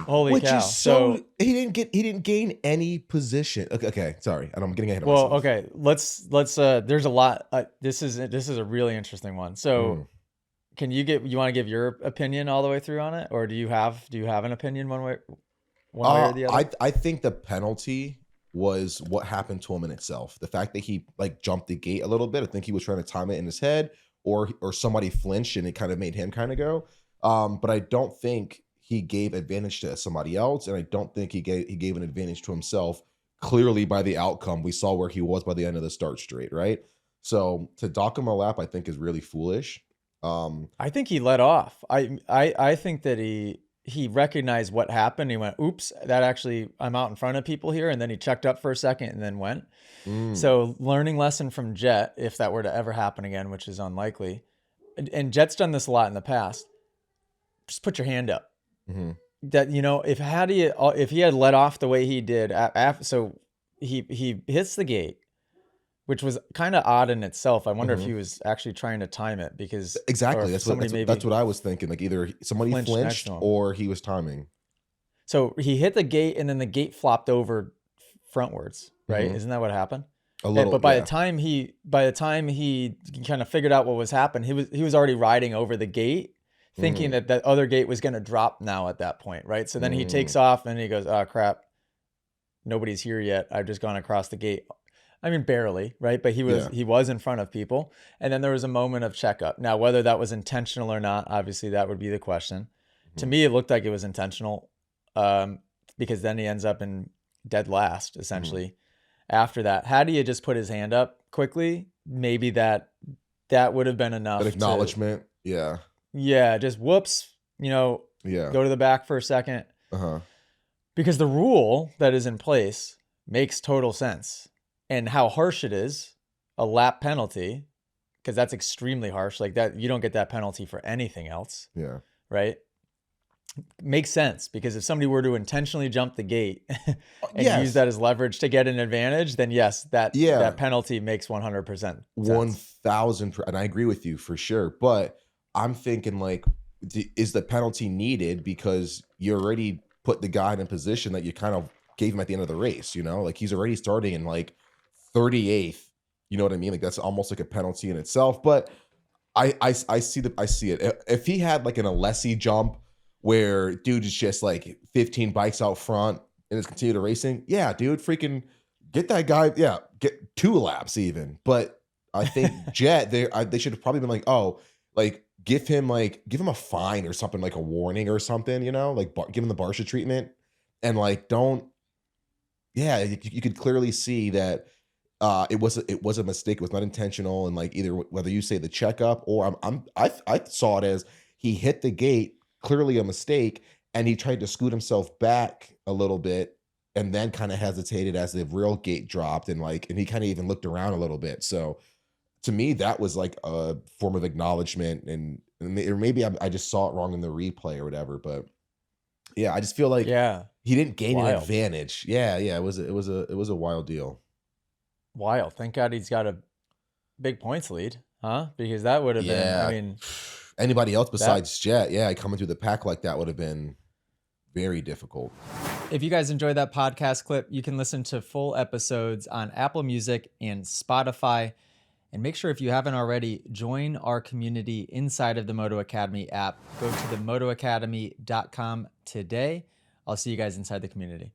Holy Which is cow. so So, he didn't gain any position. Okay, sorry. I'm getting ahead of well, myself. okay, let's there's a lot this is a really interesting one. So, Mm. you want to give your opinion all the way through on it, or do you have an opinion one way or the other? I think the penalty was what happened to him in itself. The fact that he like jumped the gate a little bit. I think he was trying to time it in his head, or somebody flinched and it kind of made him kind of go. But I don't think he gave advantage to somebody else, and I don't think he gave an advantage to himself. Clearly, by the outcome, we saw where he was by the end of the start straight, right? So to dock him a lap, I think is really foolish. Um, I think he let off. I think that he recognized what happened. He went, "Oops, that actually I'm out in front of people here," and then he checked up for a second and then went. mm, So, learning lesson from Jett, if that were to ever happen again, which is unlikely. And Jett's done this a lot in the past. Just put your hand up. mhm, That if he had let off the way he did, so he hits the gate, which was kind of odd in itself. I wonder if mhm. he was actually trying to time it or Exactly. if somebody That's maybe what I was thinking. Like either somebody flinched next flinched to him. or he was timing. So he hit the gate and then the gate flopped over frontwards, right? Hmm. Isn't that what happened? A little, But by the yeah. time he kind of figured out what was happening, he was already riding over the gate, thinking Hmm. that that other gate was going to drop now at that point, right? So then he Mm, takes off and he goes, "Oh crap, nobody's here yet. I've just gone across the gate." I mean, barely, right? But he was yeah. he was in front of people, and then there was a moment of checkup. Now, whether that was intentional or not, obviously that would be the question. To Hmm. me, it looked like it was intentional, um, because then he ends up in dead last, Hmm. essentially. After that, had he had just put his hand up quickly, maybe that would have been An enough to, acknowledgement. Yeah. yeah, just whoops, Yeah. go to the back for a second, Uh-huh. because the rule that is in place makes total sense. And how harsh it is, a lap penalty, because that's extremely harsh. Like that, you don't get that penalty for anything else, Yeah. right? Makes sense, because if somebody were to intentionally jump the gate and use Yes. that as leverage to get an advantage, then yes, that Yeah. penalty makes 100% sense. 1000, and I agree with you for sure. But I'm thinking like, is the penalty needed because you already put the guy in a position that you kind of gave him at the end of the race, Like he's already starting in like 38th. You know what I mean? Like that's almost like a penalty in itself. But I see it. If he had like an Alessi jump where dude is just like 15 bikes out front and is continue to racing, yeah, dude, freaking get that guy. Yeah, get 2 laps even. But I think Jet, they should have probably been like, oh, like give him a fine or something, like a warning or something, like give him the Barsha treatment, and like don't. Yeah, you could clearly see that it was a mistake. It was not intentional, and like either whether you say the checkup or I saw it as he hit the gate, clearly a mistake, and he tried to scoot himself back a little bit, and then kind of hesitated as the real gate dropped, and he kind of even looked around a little bit. So to me, that was like a form of acknowledgement, or maybe I just saw it wrong in the replay or whatever. But yeah, I just feel like Yeah, he didn't gain an wild, advantage. Yeah, yeah, it was a wild deal. wild. Thank God he's got a big points lead, huh? Because that would have been, I Yeah. mean, Anybody else that besides Jet, yeah, coming through the pack like that would have been very difficult. if you guys enjoyed that podcast clip, you can listen to full episodes on Apple Music and Spotify. And make sure, if you haven't already, join our community inside of the Moto Academy app. Go to themotoacademy.com today. I'll see you guys inside the community.